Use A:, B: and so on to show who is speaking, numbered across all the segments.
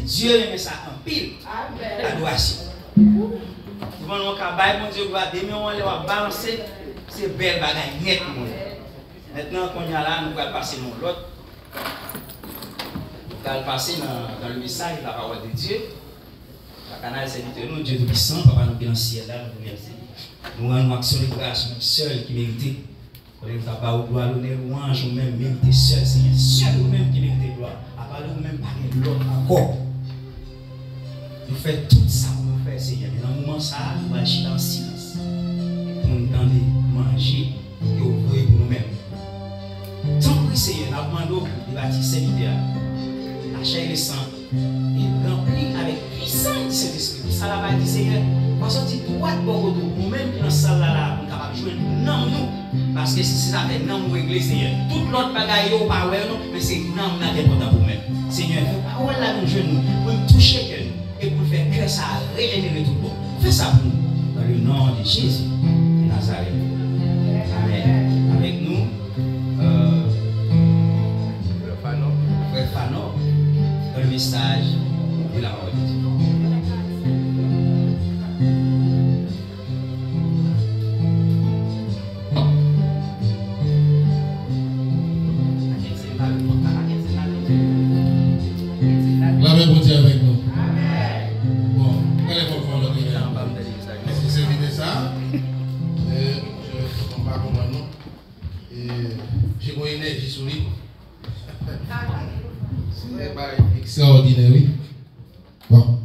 A: Dieu aime ça en pile. Adoration. Souvent, on va mon Dieu va demain on va balancer ces belles bagailles net. Maintenant qu'on y a là, nous allons passer mon l'autre. Nous allons passer dans le message de la parole de Dieu. La canal serviteur nous, Dieu Tout-Puissant, Papa nous qui est dans le ciel là, nous remercions. Nous rendons action de grâce, nous seul qui mérite. Pour les papa ou gloire, l'honneur, louange, ou même mérite seul, Seigneur. Seul ou même qui mérite gloire. À part nous même pas l'autre encore. Nous faisons tout ça pour nous faire, Seigneur. Mais dans le moment ça, nous allons agir dans le silence. Pour nous donner, manger et ouvrir pour nous-mêmes. Tant que Seigneur, nous demandons de bâtir serviteur, la chair et le sang, et remplir avec puissance du Saint-Esprit. Ça là-bas dit, Seigneur, parce que tu dois de bon retour. Nous-mêmes qui dans cette salle là, nous sommes capables de jouer non nous. Parce que si ça fait non nous régler, Seigneur. Toute l'autre bagaille, on pas ouais, mais c'est non nous avons important pour nous. Seigneur, fais parole là nous genoux, pour nous toucher cœur et pour faire que ça régénérer tout le monde. Fais ça pour nous. Dans le nom de Jésus de Nazareth. Amen. Avec nous, Frère Fano, dans le message de la parole de Dieu.
B: J'ai mon énergie sur lui. C'est extraordinaire, oui. Bon.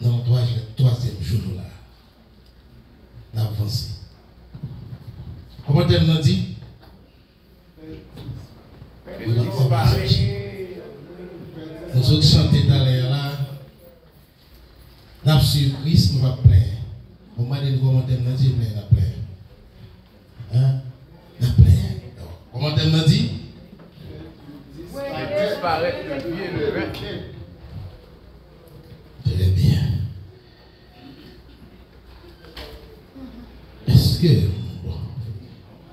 B: Dans le troisième jour, là, on a avancé. Comment t'as dit? Nous autres chanter dans l'air là. N'a surprise, nous va plaindre. Au moment de comment t'as dit, la plaindre. Hein? La plaindre. Comment t'as dit? Disparaître le pied, le requin. Très bien. Est-ce que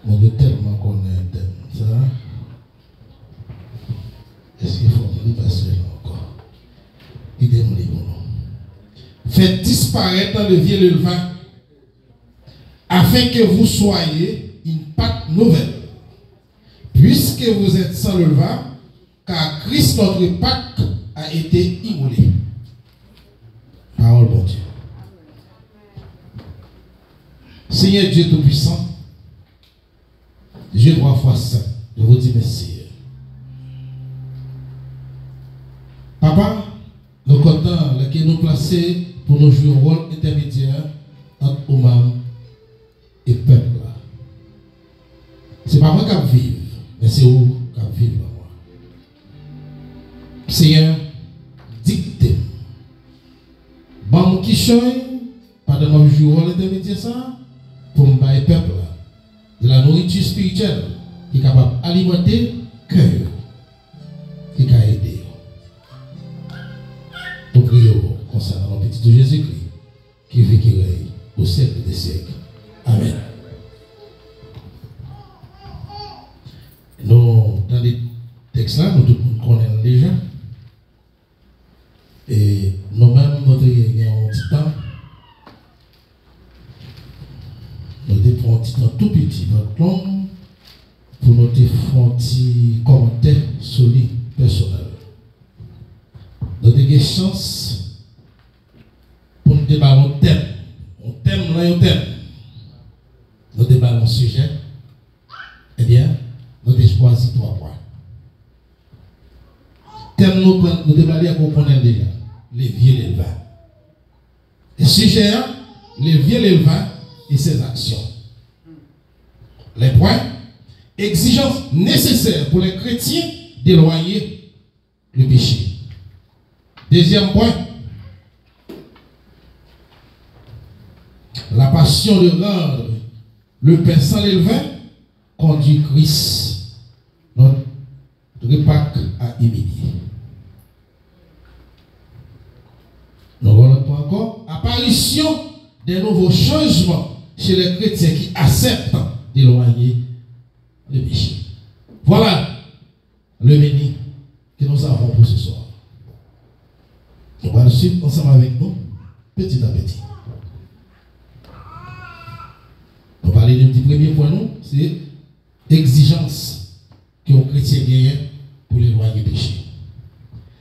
B: on veut tellement connaître un thème, ça? Est-ce qu'il faut me passer là encore? Idem les bons. Faites disparaître le vieux levain afin que vous soyez une pâte nouvelle. Puisque vous êtes sans levain, car Christ notre Pâque a été immolé. Parole de Dieu. Seigneur Dieu Tout-Puissant, Dieu 3 fois saint, je vous dis merci. Papa, nous comptons que nous placer pour nous jouer un rôle intermédiaire entre Oman et peuple. Ce n'est pas moi qui vive, mais c'est vous qui vivez dans moi. Seigneur, dictez. Bon, qui choisit, pendant que je joue un rôle intermédiaire, ça, pour me battre peuple, de la nourriture spirituelle qui est capable d'alimenter le cœur, qui a aidé. Nous prions concernant le petit de Jésus-Christ, qui vit, qui règne au siècle des siècles. Amen. Nous, dans les textes là, nous tout le monde connaissons déjà. Et nous-mêmes, nous avons un petit temps. Nous avons un petit temps tout petit, pour nous faire un petit commentaire sur lui personnel. Nous avons des chances pour nous débattre un thème. Un thème, là, un thème. Nous débattons un sujet. Eh bien, nous avons choisi 3 points. Thème, nous débattons qu'on connaît déjà. Les vieux et les vins. Le sujet, les vieux et les vins et ses actions. Les points, exigences nécessaires pour les chrétiens d'éloigner le péché. Deuxième point, la passion de rendre le pain sans le vin conduit Christ, notre Pâque, à humilier. Nous allons encore apparition des nouveaux changements chez les chrétiens qui acceptent d'éloigner le péché. Voilà le menu que nous avons pour ce soir. On va le suivre ensemble avec nous, petit à petit. On va parler d'un petit premier point, nous, c'est exigence que les chrétiens gagnent pour l'éloigner du péché.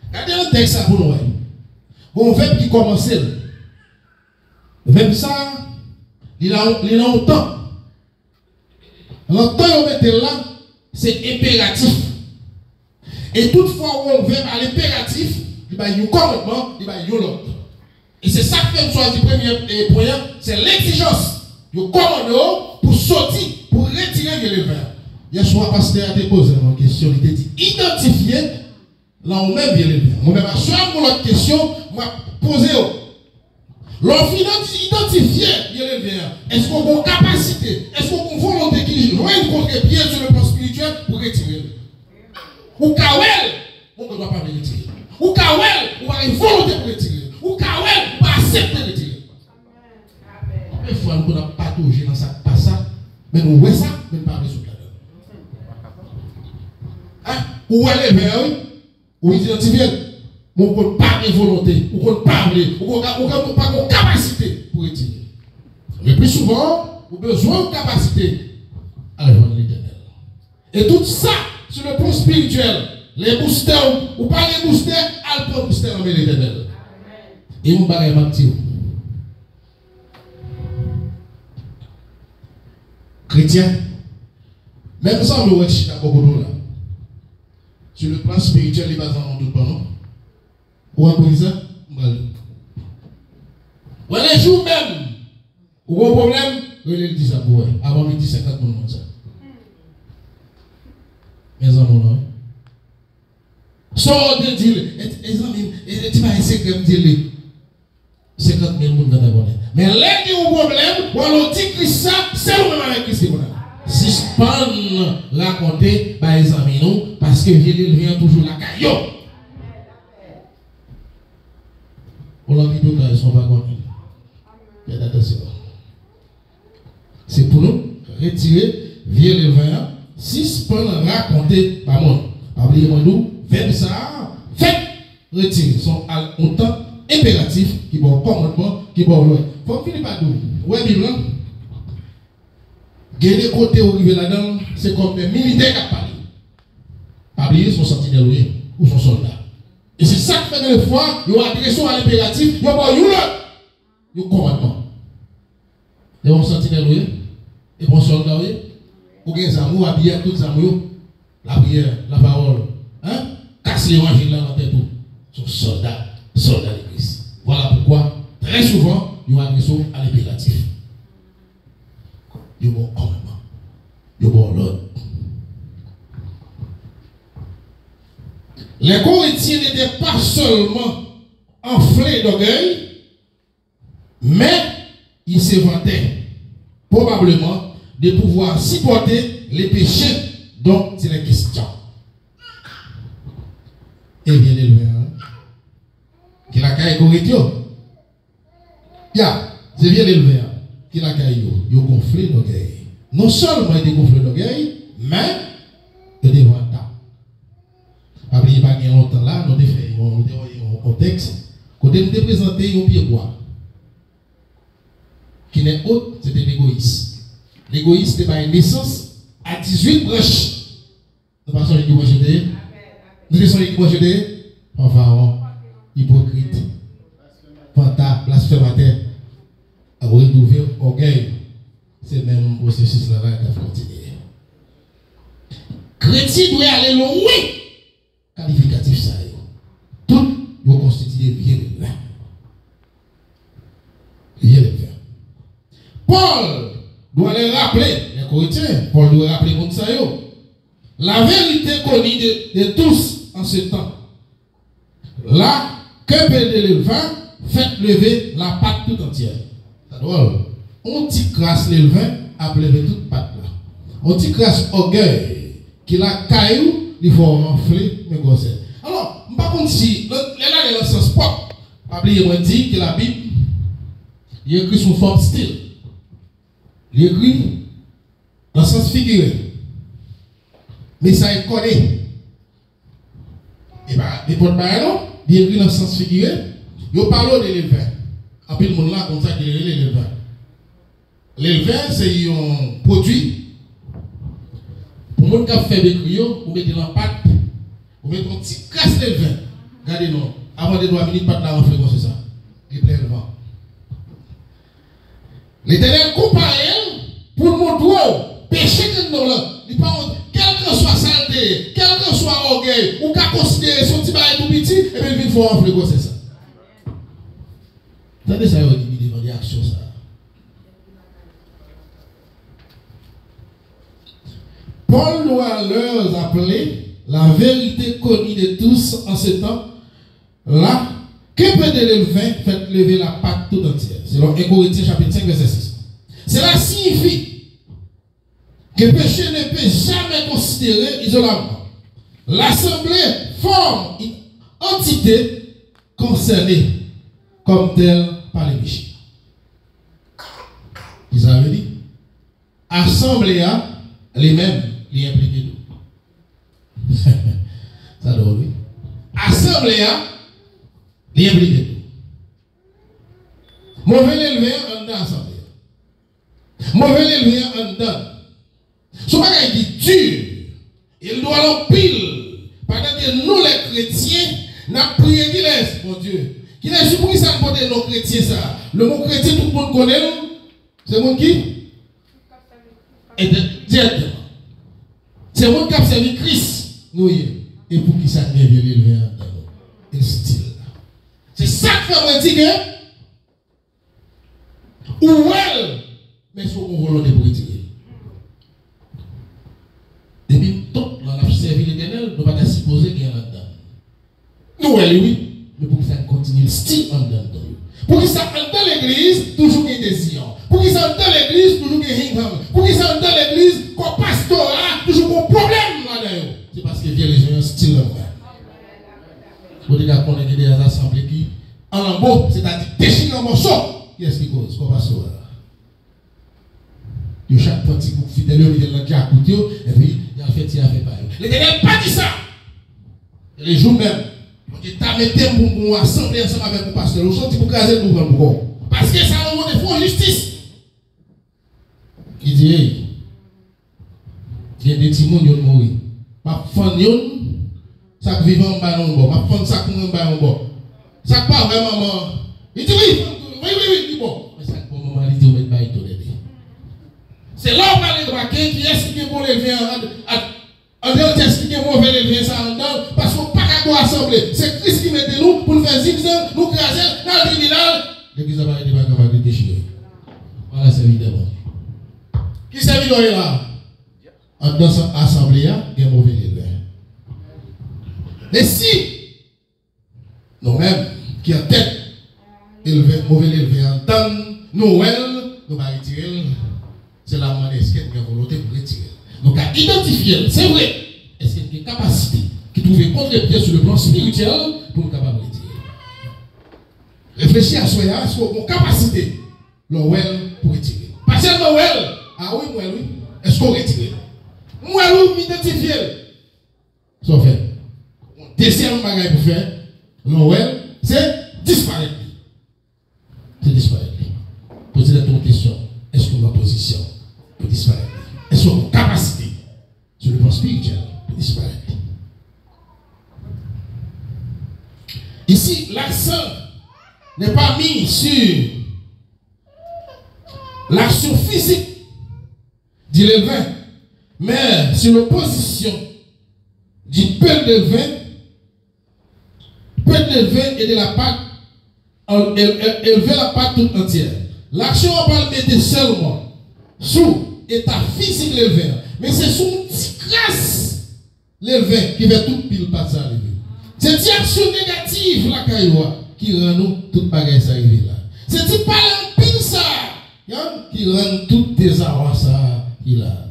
B: Regardez un texte pour nous. On verbe qui commence. Le verbe ça, il a longtemps. Longtemps, on met là, c'est impératif. Et toutefois, on verbe à l'impératif, il y a un commandement, il y a un l'autre. Et c'est ça que fait choisir le premier point, c'est l'exigence. Il y a un commandement pour sortir, pour retirer le verbe. Hier soir, pasteur a déposé une question, il a dit identifier. Là, on met bien les verbe. On met pour l'autre question, on va poser. L'on identifier bien les verbe. Est-ce qu'on a une capacité, est-ce qu'on a une volonté qui joue une contre-pied sur le plan spirituel pour retirer? Ou Kawel, on ne doit pas retirer. Ou Kawel, on a une volonté pour retirer. Ou Kawel, on va accepter de retirer. Des fois, nous n'avons pas touché dans ça, pas ça, mais nous voyons ça, mais pas résultat. Hein? Ou elle est vers eux, ou identifier, on ne pas de volonté, ou on ne pas parler, ou on n'a pas de capacité pour retirer. Mais plus souvent, on a besoin de capacité à rejoindre l'Éternel. Et tout ça, sur le plan spirituel, les boosters, ou pas les boosters, elle peut booster dans l'Éternel. Et on va actif. chrétien, même sans le wesh d'accord là. Sur le plan spirituel, il va en doute pas non. Ou en ça? Ou les jours même, ou un problème, il dit ça pour vous. Avant midi 50 monde ça. Mes amis, sort de dire, les amis, tu vas essayer de dire 50 000 monde dans la bonne. Mais là, il y a un problème, ou alors dit que ça, c'est le même avec Christ. Suspendre raconter par les amis, nous, parce que il vient toujours la caillou. On l'a dit tout à l'heure, ils sont pas contents. Faites attention. C'est pour nous retirer, vieux le vin, suspendre raconter par moi. Oubliez-moi nous, faites ça, faites, retirer. Sont autant impératifs qui vont commandement, qui vont loin. Faut finir par nous. Ouais, Bible. Gagner côté où il là-dedans, c'est comme des militaires qui parlent. Oubliez son sentinelle ou son soldat. Et c'est ça qui fait que des fois, il y a une agression à l'impératif, il y a un commandement. Il y a un sentinelle et un soldat, ou bien des amours habillés à toutes les amours, la prière, la parole, hein? Casse l'évangile dans la tête. Son soldat de Christ. Voilà pourquoi, très souvent, il y a une agression à l'impératif. Il y a un commandement. Il y a un ordre. Les Corinthiens n'étaient pas seulement enflés d'orgueil, mais ils se vantaient probablement de pouvoir supporter les péchés dont il est question. Et bien élevé, qui la caille Corinthiens. C'est bien élevé, qui la caille, ils ont gonflé d'orgueil. Non seulement ils ont gonflé d'orgueil, mais ils ont des vantages. Après, il n'y a pas longtemps là, nous avons fait un texte. Quand nous avons présenté un pied bois, qui n'est autre, c'était l'égoïsme. L'égoïsme, c'était pas une naissance à 18 branches. Nous passons l'équipe projetée. Nous laissons l'équipe projetée. Enfin, hypocrite, fanta, blasphémateur, avoir retrouvé orgueil. C'est même processus là qui a continué. Chrétien doit aller loin. Qualificatif ça. Tout doit constituer bien le vin. Bien le vin. Paul doit les rappeler, les Corinthiens, Paul doit rappeler comme ça. La vérité connue de tous en ce temps. Là, que peut le vin, faites lever la pâte tout entière. C'est drôle. On t'y crasse le vin, a lever toute pâte là. On t'y crasse orgueil, qui la caillou, il faut enfler mes grossesses. Alors, par contre, si, là, dans le sens propre, oubliez-moi dit que la Bible, il écrit sous forme style. Il écrit dans le sens figuré. Mais ça est connaît. Et bien, il ne pas non, il écrit dans le sens figuré. Il parle de l'éleveur. En plus, le monde là, comme ça, il est l'éleveur. L'éleveur, c'est un produit. Pour le monde qui a fait des crayons, vous mettez dans la pâte, vous mettez un petit casse d'éleveur. Regardez, non. Avant de 3 minutes, pas de la renfler comme ça. Il est plein de vent. L'Éternel compare pour le monde péché que nous là. Quel que soit saleté, quel que soit orgueil, ou qu'à considérer son petit bail tout petit, et bien il faut renfler comme ça. Attendez ça, il dit devant des actions ça. Paul doit leur appeler la vérité connue de tous en ce temps. Là, que peut le vin fait lever la pâte tout entière. Selon 1 Corinthiens chapitre 5 verset 6. Cela signifie que le péché ne peut jamais considérer isolément. L'assemblée forme une entité concernée comme telle par les péchés. Ils avaient dit, assemblée les mêmes, les impliqués tout. Ça doit oui. Assemblée les impliqués tout. Mauvais l'élevé en dedans assemblée. Mauvais l'élevé en dedans. Ce bagage dit dur. Il doit l'empile. Pendant que nous les chrétiens, nous prions qu'il est, mon Dieu. Qu'il est pour qui ça nous porte nos chrétiens ça. Le mot chrétien, tout le monde connaît. C'est mon qui? directement. C'est moi qui ai servi Christ. Nous, et pour qui ça vient l'élever dans nous. Et style. C'est ça que fait moi dire que. Ou elle, mais il faut qu'on volonté pour retirer. Depuis tout, on a servi l'Éternel, nous ne pouvons pas supposer qu'il y a là-dedans. Nous, oui. Mais pour que ça continue, style en dedans. Pour que ça entre dans l'église, toujours qu'il y a des sillons. Pour que ça entre dans l'église, toujours qu'il y a des hingham. Pour que ça entre dans l'église, qu'on pastorat, toujours qu'on problème là-dedans. C'est parce que les gens ont un style là. Vous dites qu'on a des assemblées qui, en lambeau, c'est-à-dire déchirer un morceau. Qui est-ce qui cause? Qu'on pastorat. De chaque petit groupe fidèle, il y a un qui a coûté, et puis il y a fait, il y a fait pareil. L'Éternel n'a pas dit ça. Les jours même. Tu t'as mis pour assembler ensemble avec le pasteur. Vous sortez pour craser le gouvernement. Parce que ça a des fonds de justice. Il dit, hey, il y a des petits gens qui ont mouru. Ma femme, ça qui vit en bas en bas. Ma femme, ça qui vit en bas en bas. Ça pas vraiment. Il dit, oui, il dit, bon. Mais ça qui pour maman, il dit, on met pas tout l'aider. C'est là où on va les braquer qui explique pour les viens. On doit expliquer mauvais levier ça en dedans parce qu'on n'a pas qu'à assembler. C'est Christ qui mette nous pour nous faire zigzag, nous craser dans le tribunal. L'église n'a pas été capable de déchirer. Voilà, c'est évidemment. Qui s'est mis là? En dans cette assemblée, il y a un mauvais levier. Mais si nous-mêmes qui en tête élevé, mauvais levier en temps, Noël, nous allons retirer. C'est la manière est-ce qu'il y a une volonté pour retirer. Donc, à identifier, c'est vrai, est-ce qu'il y a une capacité qui trouve contre-pied sur le plan spirituel pour nous capable de retirer. Réfléchis à soi, est-ce qu'on a une capacité, Noël, pour retirer. Parce que Noël, ah oui, moi, oui, est-ce qu'on retire? Moi, oui, m'identifier. Ça fait. Deuxième bagage pour faire, Noël, c'est disparaître. C'est disparaître. Posez la question, est-ce qu'on a position pour disparaître? Est-ce qu'on a une capacité sur le plan spirituel pour disparaître? Ici, l'accent n'est pas mis sur l'action physique du levain, mais sur l'opposition du peu de vin et de la pâte, élever la pâte toute entière. L'action, on va le mettre seulement sous état physique levain, mais c'est sous une petite grâce levain qui fait toute pile pas ça arriver. C'est une action négative la cailloua qui rend nous toute bagaille ça arriver là. C'est pas un pile ça qui rend tout désarroi ça il a.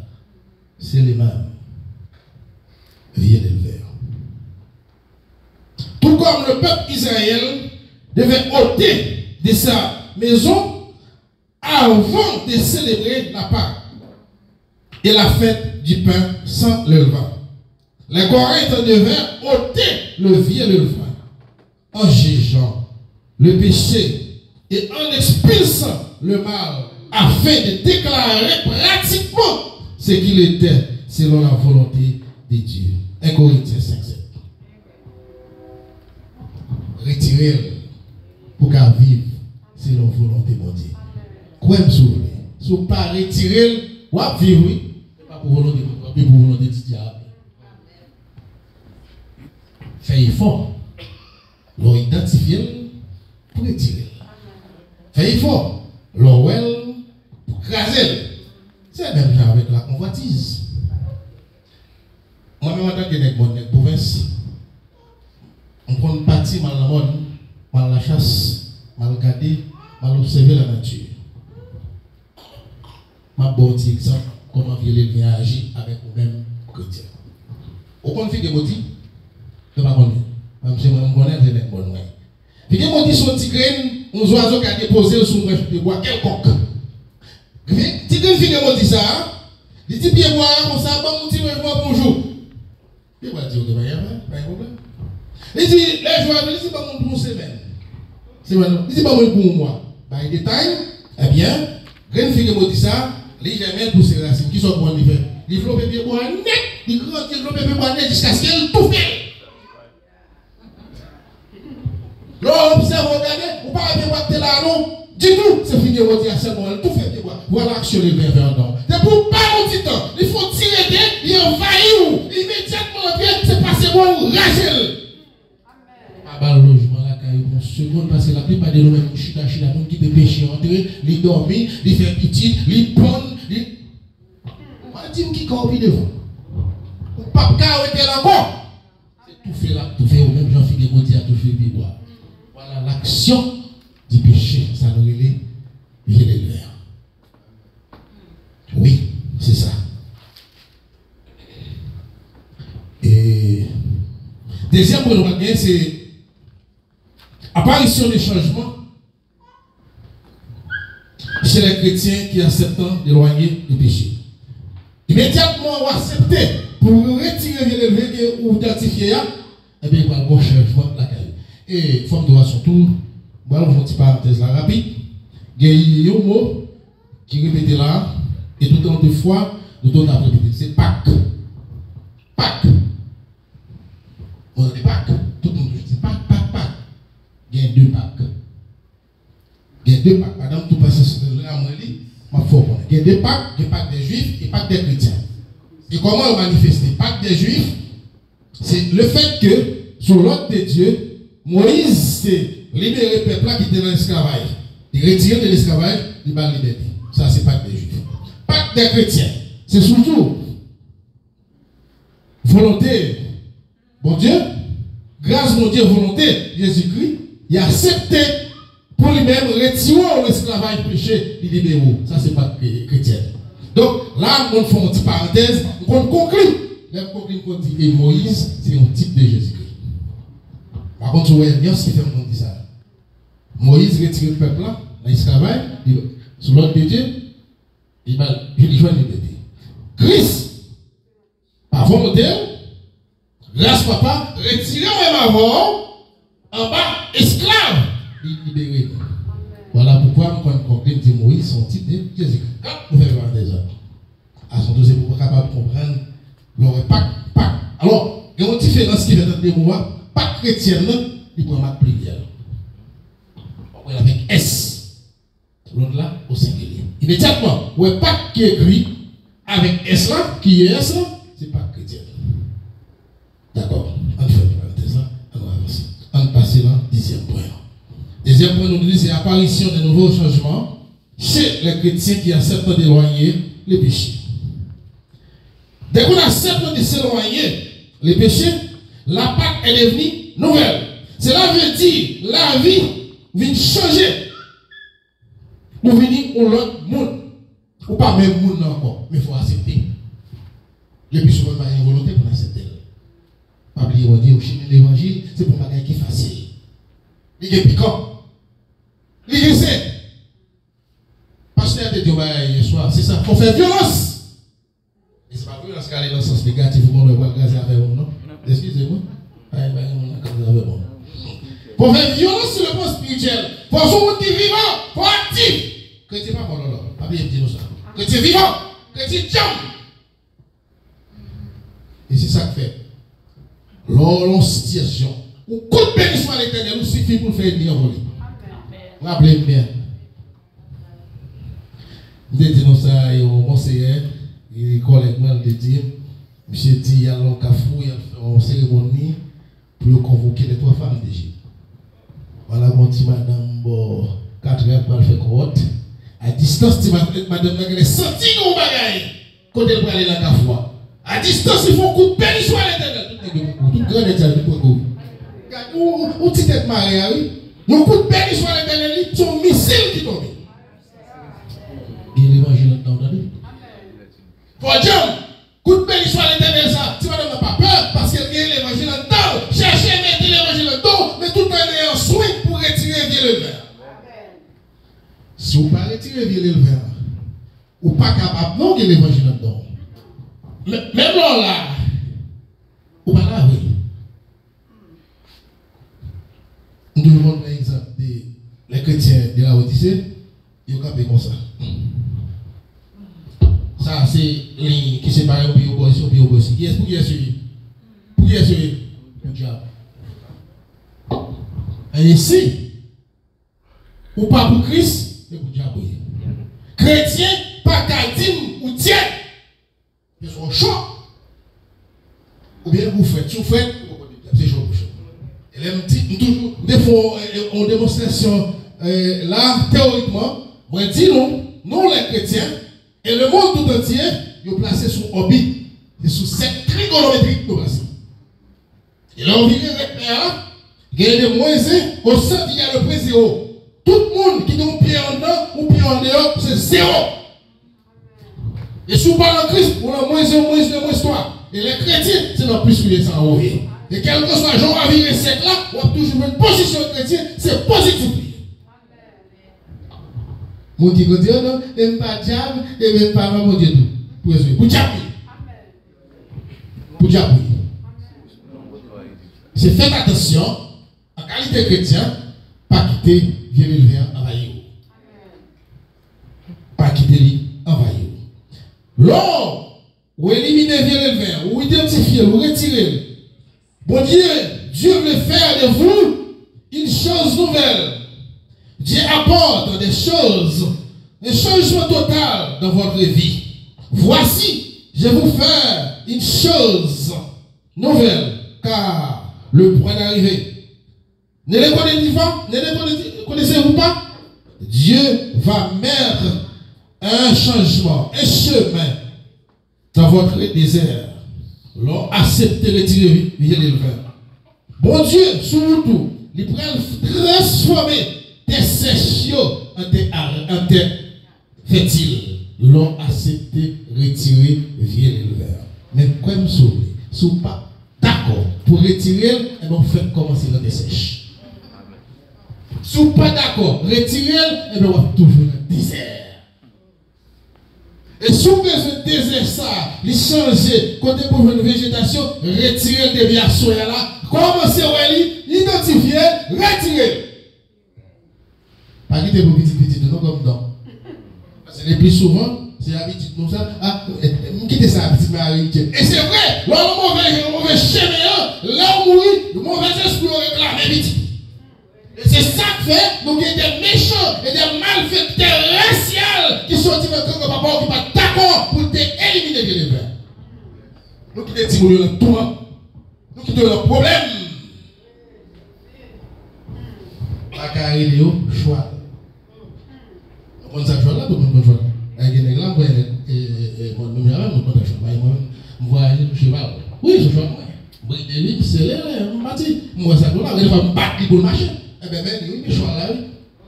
B: C'est les mêmes. Vieux levain. Tout comme le peuple Israël devait ôter de sa maison avant de célébrer la Pâque et la fête du pain sans levain. Les Corinthiens devaient ôter le vieux levain en jugeant le péché et en expulsant le mal afin de déclarer pratiquement ce qu'il était selon la volonté de Dieu. 1 Corinthiens 5:7. Retirer pour qu'à vivre selon la volonté de Dieu. Quoi me sauver? Si vous ne pas retirer, vous allez vivre, oui. Pas pour volonté de pour volonté du diable. Faites effort. L'on identifier pour retirer. Faites effort. L'on pour craser. C'est même genre avec la convoitise. Moi-même, en tant que nègre bonne province, on prend une partie mal la mode, mal la chasse, mal garder, mal observer la nature. Ma bon petit exemple, comment il vient agir avec vous-même chrétien. Au point de vue de motif, je ne sais pas connaître. Même si je ne connais pas, je ne connais pas. Puis il y a son petit grain, un oiseau qui a déposé sur le de bois, quelconque. Si quelqu'un fait que dit ça, il dit bien boire comme ça, bon, petit bonjour. Il va dire que pas de problème. Il dit, les joueurs, il dit pas mon pour une semaine. C'est vrai, il dit pas mon pour un mois. Par détail, eh bien, quelqu'un fait que dit ça, les jamais pour ses racines, qui sont pour l'hiver. Il développe bien boire net, il grandit, il développe bien boire net jusqu'à ce qu'il tout fait. Là, observe, regardez, vous ne pouvez pas voir là, non? Dis-nous, c'est fini, on dit à ce moment, tout fait quoi? Voilà l'action de l'envers. C'est pour pas mon petit temps. Il faut tirer des, il envahit immédiatement, c'est passé bon, ragel. Pas de logement là, quand il seconde, parce que la plupart de nous-mêmes, chita, nous qui dépêchent entrer, ils dorment, ils font petit, ils pondent, ils. On dit qui corrige devant. Ou pas arrêter là-bas. C'est tout fait là, tout fait, ou même Jean-Philippe Gauthier a tout fait, puis voilà l'action du péché, ça nous relève, il est le vert. Oui, c'est ça. Et deuxième point, c'est apparition des changements chez les chrétiens qui acceptent d'éloigner du péché. Immédiatement, on va accepter pour retirer le levé ou identifier, et bien, il va y avoir un changement de la carrière. Et, forme de son tour, voilà, on va une parenthèse là rapide. Il y a un mot qui répète là, et tout autant de fois, nous avons répété, c'est Pâques. Pâques. On a des Pâques. Tout le monde dit Pâques, Pâques, Pâques. Il y a deux Pâques. Il y a deux Pâques. Madame, tout passe sur le là, ma foi. Il y a deux Pâques, il y a Pâques des Juifs et Pâques des chrétiens. Et comment on manifeste Pâques des Juifs? C'est le fait que, sur l'ordre de Dieu, Moïse s'est libéré le peuple qui était dans l'esclavage. Il retiré de l'esclavage, il va libérer. Ça, c'est Pâques des Juifs. Pâques des chrétiens, c'est surtout volonté, bon Dieu, grâce mon Dieu, volonté, Jésus-Christ, il a accepté pour lui-même retirer l'esclavage péché, il libère. Ça, c'est Pâques chrétien. Donc, là, on fait une petite parenthèse, on conclut. Même qu'on dit que Moïse, c'est un type de Jésus-Christ. Par contre, vous voyez bien ce qui fait qu'on dit ça. Moïse retire le peuple là, dans l'esclavage, sous l'ordre de Dieu, il joint le bébé. Christ, par volonté, grâce papa, retiré même avant, en bas, esclave, il libéré. Voilà pourquoi on conclut que Moïse, son type de Jésus-Christ. Quand nous faisons des hommes, à son deuxième pour capable de comprendre, l'aurait Pâques. Alors, il y a une différence qui fait dans les mots. Pâques chrétienne, il prend ma prière. Avec S. L'autre là, au singulier. Immédiatement, ouais, Pâques qui est écrit avec S là, qui est S là, c'est Pâques chrétienne. D'accord. On fait une parenthèse là, on va avancer. On passe là, dixième point. Deuxième point, nous dit c'est l'apparition de nouveaux changements chez les chrétiens qui acceptent d'éloigner les péchés. Dès qu'on accepte de s'éloigner les péchés, la Pâque elle est devenue nouvelle. Cela veut dire la vie vient changer. Nous venons au l'autre monde. Ou pas même monde encore, mais il faut accepter. Le plus souvent, il y a une volonté pour accepter. Pas oublier, on dit, au chemin de l'évangile, c'est pour bagage qui est facile. Il est piquant. Il est sain. Pasteur de Dieu, hier soir, c'est ça. Il faut faire violence. Et c'est pas violence qui est dans le sens négatif, vous ne pouvez pas gazer avec vous, non? Excusez-moi. Pour faire violence sur le plan spirituel, pour son qui vivant, pour actif. Chrétien pas bon, non, pas bien dire ça. Chrétien vivant, chrétien jam. Et c'est ça que fait. Lors situation, ou coup de bénédiction à l'éternel, nous suffit pour faire une envolée. Rappelez-vous bien. Nous disons ça au conseiller, et collègue moi de dire, monsieur dit, il y a un cafou, il y a une cérémonie pour convoquer les trois femmes d'Égypte. Voilà, mon petit madame, 4 heures pour faire crotte. À distance, madame, elle est sentie qu'on bagaille. Quand elle va aller dans la foi. À distance, il faut couper les soins à l'éternel. Tout grand état de Pogo. Où tu t'es marié, oui? Nous coupons les soins à l'éternel, c'est un missile qui tombe. Il y a l'évangile là-dedans, attendez. Faut dire, couper les soins à l'éternel, ça. Si madame n'a pas peur, parce qu'elle gagne l'évangile là-dedans, cherchez à mettre l'évangile là-dedans, mais tout en ayant soin pour retirer bien le verre. Si vous ne pas retirer bien le verre, ou pas capable non de l'évangile là-dedans. Même là, ou pas là, oui. Nous devons prendre l'exemple des chrétiens de la Odyssée, ils ont capé comme ça. Ça, c'est ligne qui sépare un pays opposition, un pays opposition. Qui est-ce pour qui est celui? Pour qui est celui? Le diable. Et ici, ou pas pour Christ, chrétien, pas qu'à ou tiens. Ils sont chauds. Ou bien vous faites, c'est chaud. Et là, toujours, des fois, en démonstration, là, théoriquement, moi, dis nous les chrétiens, et le monde tout entier, ils ont placé sous orbite, c'est sous cette trigonométrie que nous placons. Et là, on vient de repère, il y a des moyens, au centre, il y a le prix zéro. Tout le monde qui a un pied en dedans ou pied en dehors, c'est zéro. Et si vous parlez en Christ, on a moins 1, moins 2, moins 3. Et les chrétiens, c'est dans plus que ça en haut. Et quel que soit Jean à vivre cette là, on a toujours une position chrétienne, c'est positif. Mon Dieu, non, et même pas diable, et même pas mon Dieu. Pour diable. Pour diable. C'est faites attention, en qualité chrétien, pas quitter vieux élevé envahir. Pas quitter lui envahir. Lors, vous éliminez vieux élevé, vous identifiez, vous retirez. Bon Dieu veut faire de vous une chose nouvelle. Dieu apporte des choses, un changement total dans votre vie. Voici, je vais vous faire une chose nouvelle, car le point d'arrivée. Ne les connaissez-vous pas? Dieu va mettre un changement, un chemin dans votre désert. L'on accepte de retirer le vin. Bon Dieu, surtout, il peut transformer tes sèches en terre fertile. L'on accepte de retirer le vin. Mais comme sauver, si vous pas d'accord pour retirer, et bien faites commencer dans des sèches. Si vous pas d'accord, retirer, et bien on va toujours dans le désert. Et si vous besoin de désert ça, il changer côté pour une végétation, retirer le déviation là, commencez à identifier, retirer. Pas quitter vos petits non comme non. Parce que le plus souvent, c'est l'habitude comme ça. Ah, quittez ça, petite Marie. Et c'est vrai, là où le mauvais chemin, là où le mauvais esprit réclame petit. Et c'est ça que fait, donc il y a des méchants et des malfaiteurs raciales qui sont dit que papa qui pas d'accord pour éliminer les verts. Nous qui disons le tourment, nous qui avons le problème. La carrière choix. On s'est choix là, tout le monde choix. Avec un exemple, mon numéro, nous comptons choix. Je vois un cheval. Oui, je choix. Brique de livres, c'est là, moi ça doit là, il va me battre pour le marché. Eh bien, il y a choix là.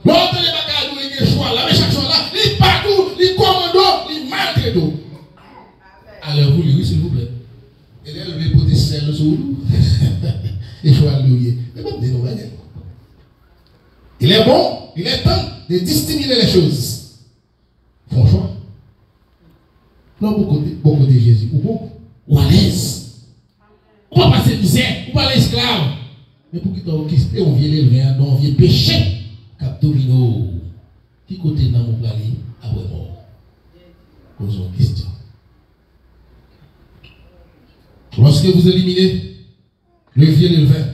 B: L'autre, il y a choix là, mais chaque choix là, il partout, il commande, il maltraite. Alors, vous lui, s'il vous plaît. Et là, il veut porter celle sur vous. Et choix lui. Mais bon, des nouvelles. Il est bon, il est temps de distimuler les choses. Franchement. Non, beaucoup de Jésus. Ou à l'aise. Ou pas passer misère, ou pas l'esclave. Mais pour qu'il t'enquiste, on vient l'élever, on vient pécher. Captomino. Qui côté dans mon palais après mort? Posons une question. Lorsque vous éliminez le vieux et le vin,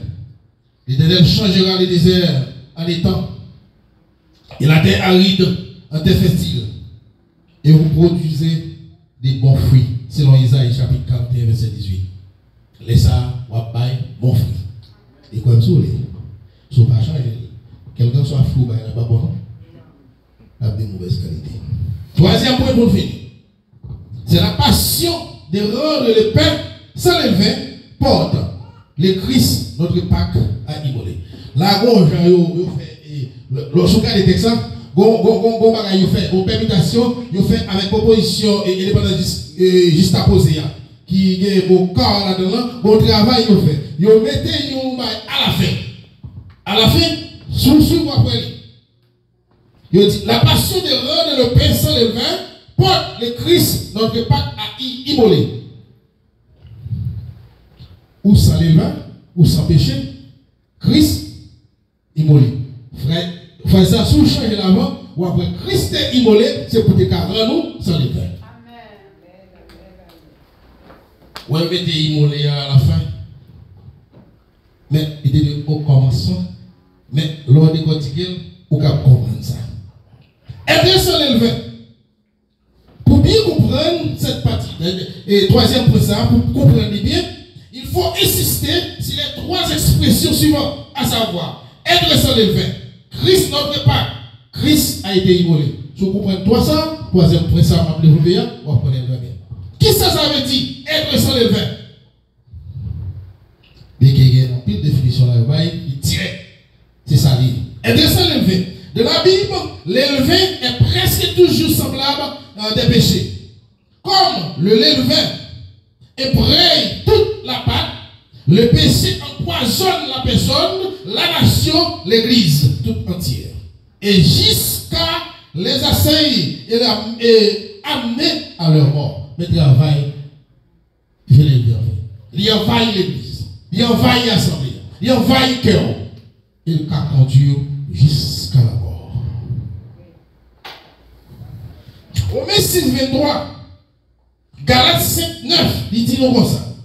B: l'Éternel changera les déserts en étang et la terre aride en terre fertile. Et vous produisez des bons fruits, selon Isaïe chapitre 41, verset 18. Laissez ça, bail bon fruit. Et comme ça, si vous ne changez pas, quelqu'un soit flou, il n'y a pas bon. Il y a des mauvaises qualités. Troisième point pour finir. C'est la passion de rendre le pain sans le vin porte le Christ, notre Pâques, à immoler. La gauche, lorsqu'on regarde les Texans, il fait une permutation, il fait avec proposition et indépendance juste à poser. Qui est au corps là-dedans, bon travail, il fait. Il mettez à la fin. À la fin, sous après. Il dit la passion de rendre le pain sans le vin porte le Christ, notre Pâques, à immoler. Ou sans le vin, ou sans péché, Christ immolé. Frère, ça, si vous changez l'avant, ou après Christ est immolé, c'est pour te rendre nous sans le vin. Ou elle mettez immolé à la fin. Mais il était au commencement. Mais lors de côté, vous pouvez comprendre ça. Être sans le vin, deuxième point, ça, pour comprendre bien, il faut insister sur les trois expressions suivantes, à savoir, être sans levain, Christ notre Pâque, Christ a été immolé. Si vous comprenez toi ça, troisième point, ça, on va développer, on va prendre bien. Qui ça veut dire, être sans levain? Mais qu'il y a une petite définition là, il direct. C'est ça, être sans levain. De la Bible, l'élevain est presque toujours semblable à des péchés. Comme le levain ébraye toute la pâte, le péché empoisonne la personne, la nation, l'église toute entière. Et jusqu'à les assaillir et amener à leur mort. Mais travail, je l'ai dit. Il envahit l'église, il envahit l'assemblée, il envahit le cœur. Il a conduit jusqu'à la mort. Romains 6, 23, Galates 5, 9, il dit nous comme ça.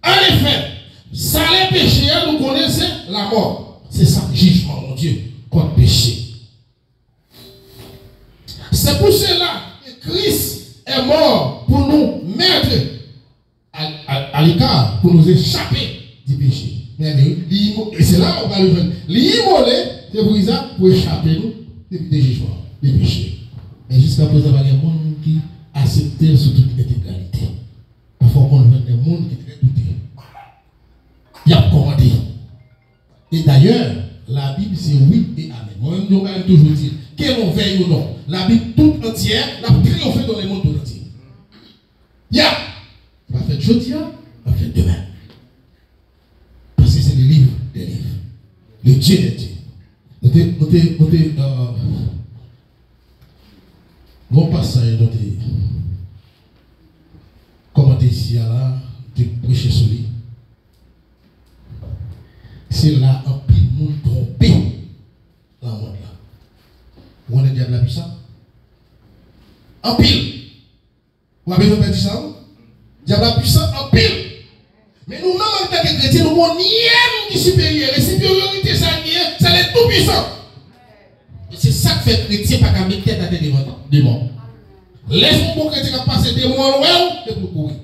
B: En effet, salaire péché, nous connaissons la mort. C'est ça le jugement, mon Dieu, contre péché. C'est pour cela que Christ est mort pour nous mettre à l'écart, pour nous échapper du péché. Et c'est là qu'on va le faire. L'immoler, c'est pour ça, pour échapper nous des jugements, des péchés. Mais jusqu'à présent, il y a des gens qui acceptent sous toute intégralité. Parfois, on voit des gens qui sont doutés. Il y a commandé. Et d'ailleurs, la Bible, c'est oui et amen. Moi-même, je vais toujours dire, qu'on veille ou non, la Bible toute entière, la triomphe dans le monde tout entier. Il y a, on va faire aujourd'hui, on va faire demain. Parce que c'est le livre des livres. Le Dieu des dieux. Mon passage dans tes commentaires ici, là, tu prêches sur lui. C'est là un pile monde trompé dans le monde là. Où on est diable la puissance? En pile. Vous avez entendu ça? Diable la puissance en pile. Mais nous-mêmes, en tant que chrétiens, nous avons ni supérieur. Les supériorités, c'est les tout-puissants. Et c'est ça que fait chrétien pas qu'à mettre tête à tête des morts. Laisse-moi bon chrétien qui passe des mois loin et pour courir.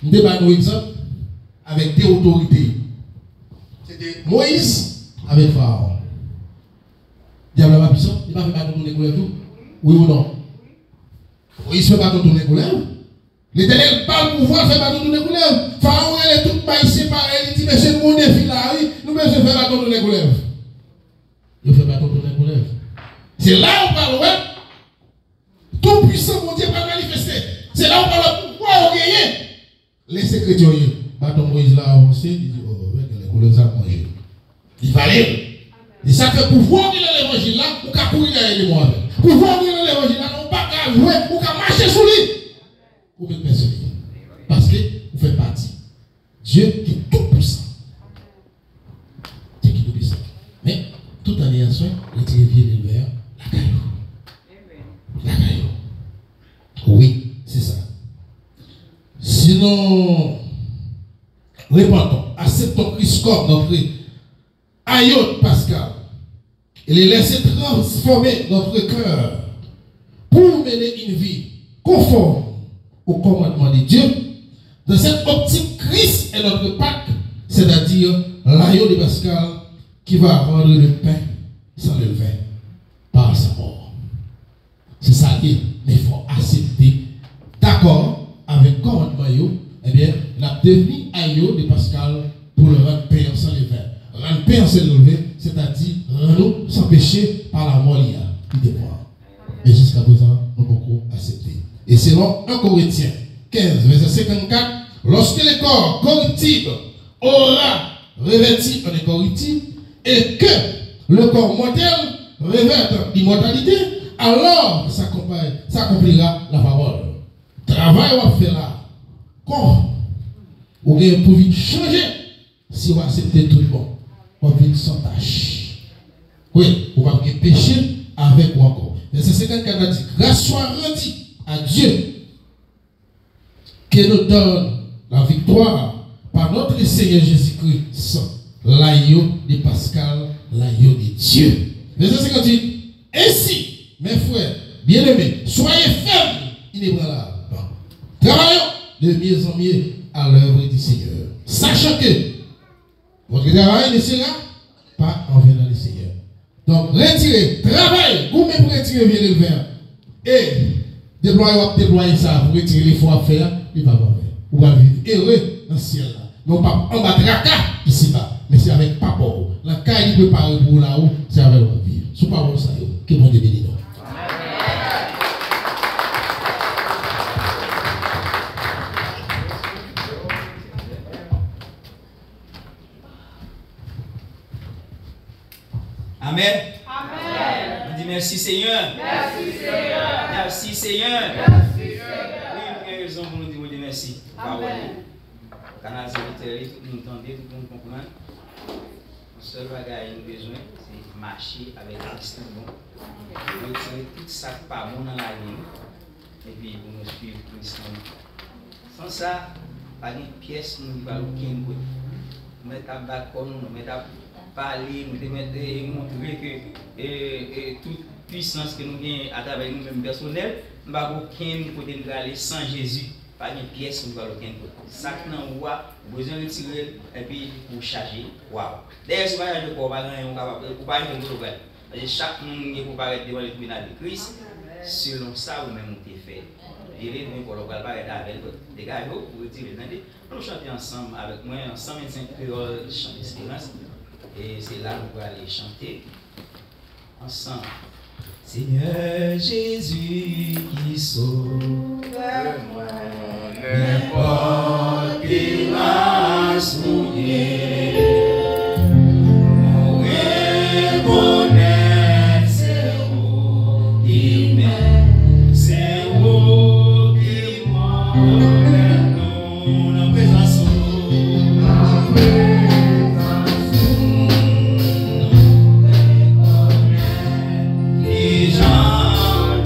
B: Nous débattons un exemple avec des autorités. C'était Moïse avec Pharaon. Diable la puissance, il ne va pas faire tourner couleur tout? Oui ou non? Moïse ne fait pas tourner couleur. L'Éternel parle pouvoir faire bâton tourner couleur. Pharaon est tout païsé pareil. Il dit, mais c'est mon défi là, oui. Nous devons faire bâton tourner couleur. Il fait bâton tourner couleur. C'est là où on parle, ouais. Tout puissant, mon Dieu, va manifester. C'est là où on parle pouvoir gagner. Les secrétaires, bâton Moïse là, on sait, il dit, oh, ouais, les couleurs, ça manger. Il va aller. Et ça fait pouvoir dans l'évangile là, ou qu'à courir derrière les mois. Pouvoir dans l'évangile là, non pas qu'à jouer, ou qu'à marcher sous lui. Vous pouvez personne. Parce que vous faites partie. Dieu qui est tout puissant. Dieu qui est tout puissant. Mais tout en ayant soin, il tire vieux l'hiver, la caillou. La caillou. Oui, c'est ça. Sinon, répondons, acceptons Christ comme notre aïeul Pascal. Et les laisser transformer notre cœur pour mener une vie conforme au commandement de Dieu. Dans cette optique, Christ est notre Pâque, c'est-à-dire l'agneau de Pascal qui va rendre le pain sans le vin par sa mort. C'est ça qui est, mais il faut accepter, d'accord avec le commandement, eh bien, la devenu agneau de Pascal pour le rendre pain sans le vin. Rendre pain sans le vin, c'est-à-dire rendre sans péché par la mort qui dépend. Mais jusqu'à présent, nous pouvons accepter. Et selon 1 Corinthiens 15, verset 54, lorsque le corps corruptible aura revêtu en incorruptible et que le corps mortel revête l'immortalité, alors s'accomplira la parole. Travail on va faire là. Quand vous avez pour changer, si vous acceptez tout le monde, vous vivre sans tâche. Oui, vous va pécher avec ou encore. Verset 54 dit, grâce soit rendue à Dieu qui nous donne la victoire par notre Seigneur Jésus-Christ, l'agneau de Pascal, l'agneau de Dieu. Verset 58. Ainsi, mes frères, bien-aimés, soyez fermes, inébranlables. Travaillons de mieux en mieux à l'œuvre du Seigneur. Sachant que votre travail ne sera pas en venant du Seigneur. Donc, retirez, travail, vous-même pour retirer bien le verre. Et déployer ça pour retirer les fois à faire, il va voir. Vous allez vivre heureux dans le ciel là. Non pas en bas de la carte ici-bas, mais c'est avec papa. La carte il prépare pour là-haut, c'est avec votre vie. Ce n'est pas bon ça, que bon Dieu bénisse.
A: Amen. Amen. On dit merci Seigneur.
C: Merci Seigneur.
A: Merci Seigneur.
C: Merci Seigneur.
A: Oui, nous avons raison pour nous dire merci.
C: Amen.
A: Canal Zélitéry, nous entendons, tout le monde comprend. Le seul bagage que nous avons besoin, c'est marcher avec Christ. Nous retirer tout ça qui pas bon dans la vie. Et puis pour nous suivre Christ. Sans ça, pas une pièce nous ne va aucun goût. Nous mettons à d'accord, nous mettons à parler, nous mettons montrer que toute puissance que nous avons à travers nous-mêmes personnels, nous n'avons aucun côté de aller sans Jésus. Pas une pièce nous va aucun côté. Ça qui nous voit, besoin de retirer et puis pour charger. Waouh! D'ailleurs, ce voyage de corps, on est capable de pas une problème. Chaque monde est pour paraître devant le tribunal de Christ, selon ça, vous-même vous fait. Et les deux pour le paraître avec les gars, pour retirer. Nous chantons ensemble avec moi, 125 créoles de chant d'espérance. Et c'est là que nous allons aller chanter ensemble. Seigneur Jésus qui sauve moi, n'importe quelle race mouillée, nous reconnaître c'est vous qui m'aime, c'est vous qui m'aime, nous en présence.
C: Jean,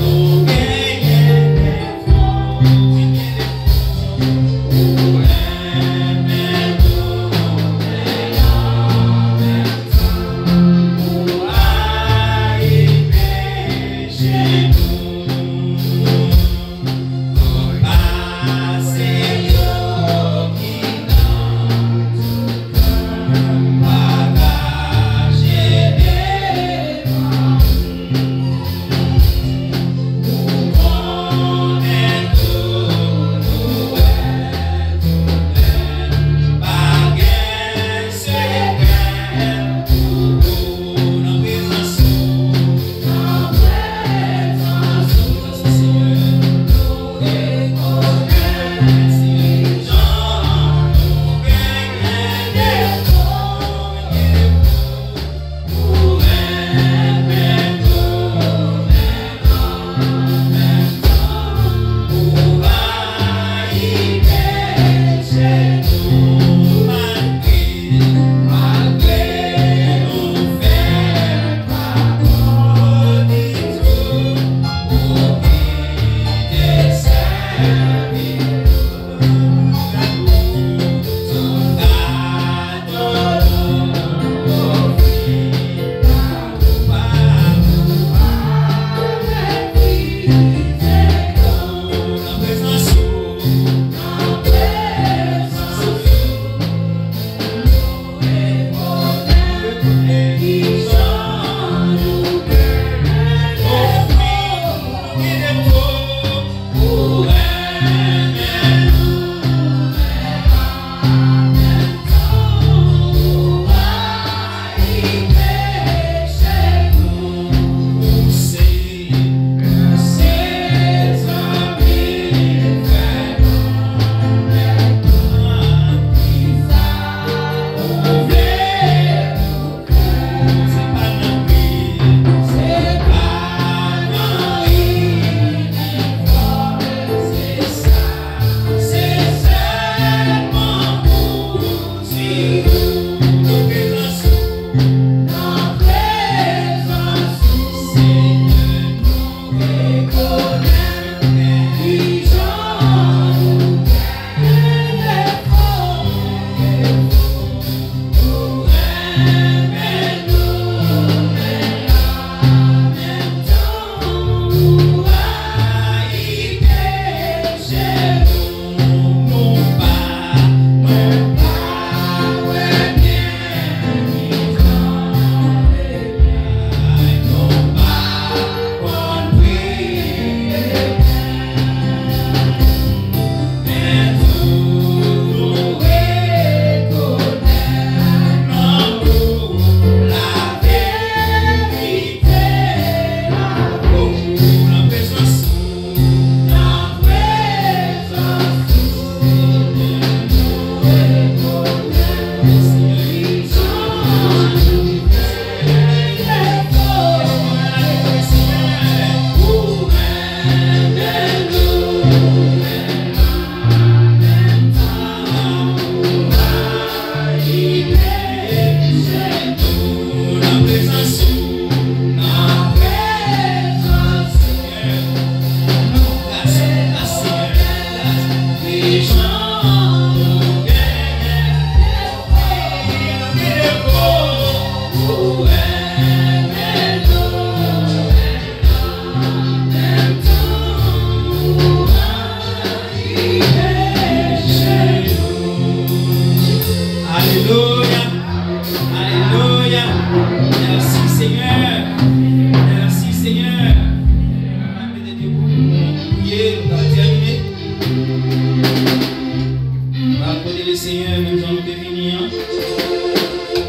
A: le Seigneur, nous allons devenir.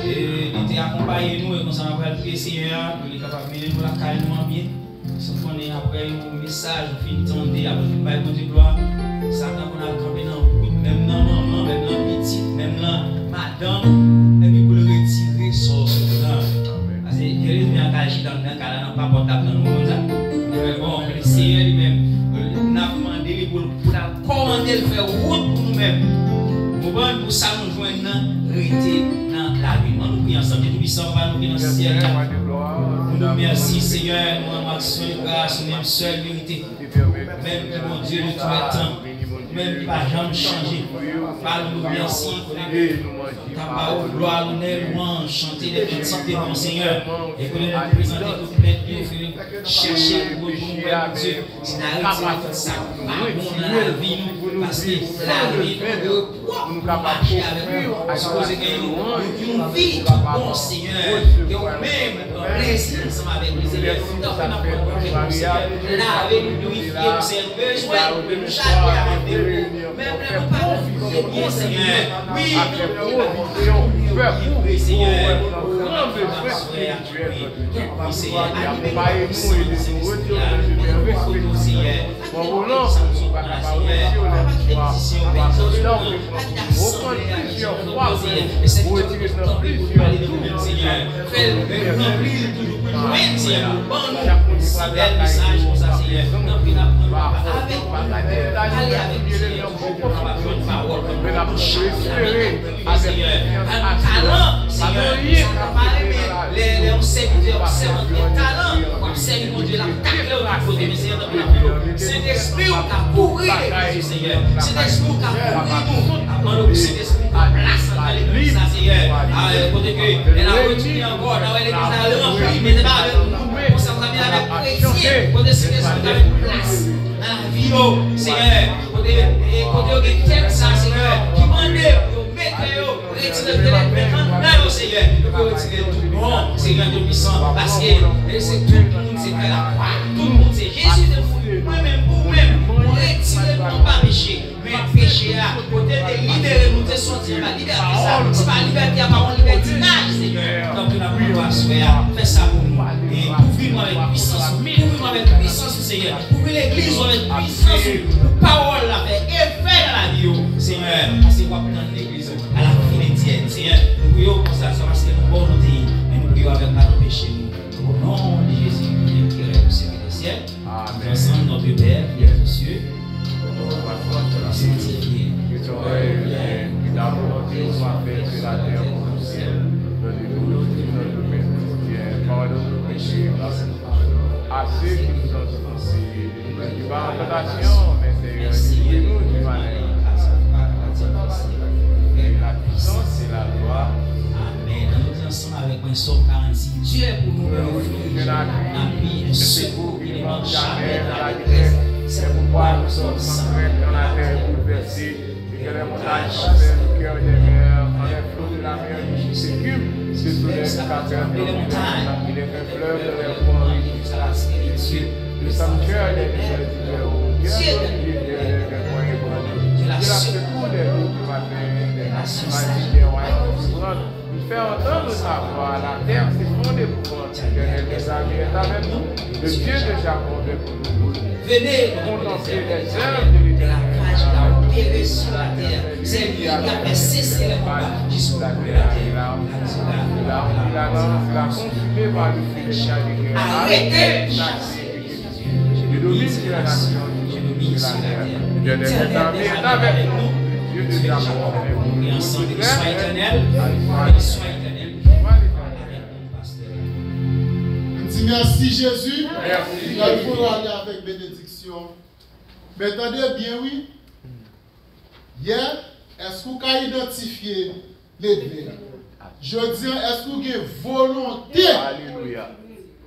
A: Et il était accompagné nous et comme ça on va prier Seigneur, il est capable de nous la calmement bien. Sauf qu'on est après un message, on finit tendre, après on va de gloire. Satan qu'on a campé dans le groupe, même dans maman, même dans petit, même dans madame, et puis pour le retirer, sort ce parce que Dieu vient agir dans le cas là, pas portable dans le monde. Mais bon, le Seigneur lui-même, nous a demandé pour commander le faire route pour nous-mêmes. Pour ça, nous joignons dans la vie. Nous prions ensemble, nous puissons pas nous dans le ciel. Nous remercions, Seigneur, nous action de grâce, nous même seule vérité. Même mon Dieu de tout le temps, même qui va jamais changer. Parle-nous merci, ta parole, gloire, honneur, louange, chanter des petites devant Seigneur. Et que nous nous présenter tout plein de chercher pour nous, Dieu. Si nous arrêtons de faire ça, nous dans la vie, parce que la vie, nous marcher avec nous. Supposez que nous vivons bon Seigneur, que nous-mêmes, nous plaisir ensemble avec nous, Seigneur. Donc, nous avons Seigneur. Lavez-nous, purifiez-nous, Seigneur. Besoin de nous changer avec nous. Même les parents, bien Seigneur. Oui, oui, Seigneur. Les serviteurs observent les talents, observent mon Dieu la table au niveau des Seigneur. C'est l'esprit qui a pourri l'église, Seigneur. C'est l'esprit qui a pourri nous. Avant de c'est l'esprit qui a place dans l'église, Seigneur. Côté que elle a retourné encore dans l'église, elle a rempli, mais pas avec nous. On s'en va bien avec chrétien. Côté c'est l'esprit qui a une place dans la vie, Seigneur. Côté que quelqu'un, Seigneur, qui mandait. Retirez le Seigneur, vous retirez tout bon, Seigneur de puissant, parce que c'est tout le monde, c'est la croix, tout le monde, c'est Jésus de vous, moi-même, vous-même, vous retirez non pas péché, mais péché à côté de libérer nous, de sortir la liberté, ça, c'est pas liberté, à part libertinage, Seigneur. Donc nous avons pouvoir se faire ça pour nous, et ouvrez-moi avec puissance, ouvrez-moi avec puissance, Seigneur, ouvrez l'église avec puissance, parole avec effet dans la vie, Seigneur, parce que vous avez dans l'église à la fin des tiennes, Seigneur, nous prions pour ça, parce que nous bonne et nous prions avec pas de péché, nous. Au nom de Jésus, qui est le Seigneur des ciels, nous ensemble notre Père qui est aux cieux, sanctifié, que ton règne vienne, que ta volonté soit faite sur la terre comme au ciel. Donne-nous notre pain quotidien, pardonne nos péchés, à ceux qui nous ont offensés, qui par en tentation, mais Seigneur, nous du malin. La puissance et la gloire. Amen. Nous ensemble avec un psaume 46. Dieu est pour nous le refuge, l'ami, un secours qui ne manque jamais dans la détresse. C'est pourquoi nous sommes sans crainte dans la terre bouleversée, et que les montagnes s'enferment au cœur des mers, quand les flots de la mer qui s'écument, se soulèvent jusqu'à terre de montagne, et les fleuves de les points jusqu'à la spirituelle. Le sanctuaire des nouvelles du Père, au cœur de les points ébranlés. De la secours des loups du matin. Il fait entendre sa voix, la terre s'effondre pour nous. L'éternel des armées est avec nous. Le Dieu de Jacob est pour nous. Venez contempler les œuvres de l'Éternel. Il a opéré sur la terre. C'est lui qui a fait cesser les combats jusqu'au bout de la terre. Il a consumé par le feu de chaque guerre. Arrêtez je domine sur la nation. Je domine sur la terre. Dieu des armées est avec nous. Dieu de Jacob est pour nous. Et ensemble, qu'il soit éternel. Qu'il soit éternel.
D: Merci Jésus.
B: Merci.
D: Il faut aller avec bénédiction. Mais attendez bien, oui. Hier, est-ce que vous avez identifié l'église? Je dis, est-ce que vous avez volonté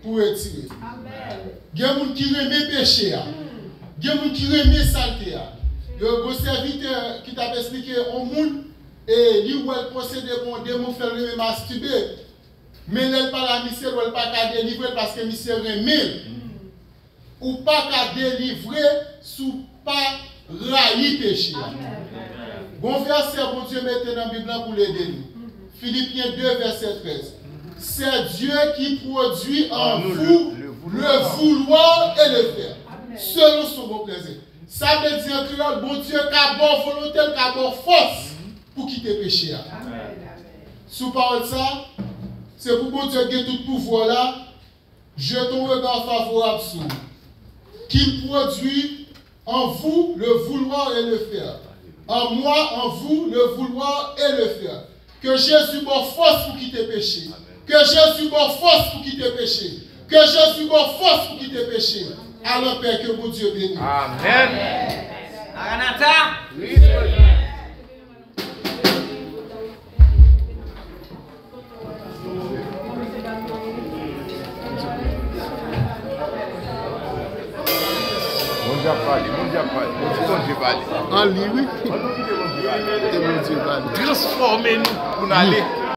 D: pour retirer? Il y a des gens qui remet péché. Il y a des gens qui remet saleté. Il y a un serviteur qui t'a expliqué au monde et lui où elle procède bon démon faire le masturber. Mais elle pas la misère, elle pas qu'à délivrer parce que misère remet. Ou pas qu'à délivrer sous pas raï péché. Bon verset, bon Dieu, mettez dans la Bible pour l'aider nous. Philippiens 2, verset 13. C'est Dieu qui produit en vous le vouloir et le faire, selon son bon plaisir. Ça veut dire que bon Dieu a bon volonté, a bon force pour quitter le péché. Sous parole ça, c'est pour bon Dieu qui a tout pouvoir là, jetons un regard favorable sur qu'il produit en vous le vouloir et le faire. En moi, en vous, le vouloir et le faire. Que Jésus m'en force pour quitter le péché. Que Jésus m'en force pour quitter le péché. Que Jésus m'en force pour quitter le péché. Alors, Père, que mon Dieu bénisse.
C: Amen.
A: Maranatha.
C: Oui.
D: En lui, oui.
C: Transformez-nous pour aller.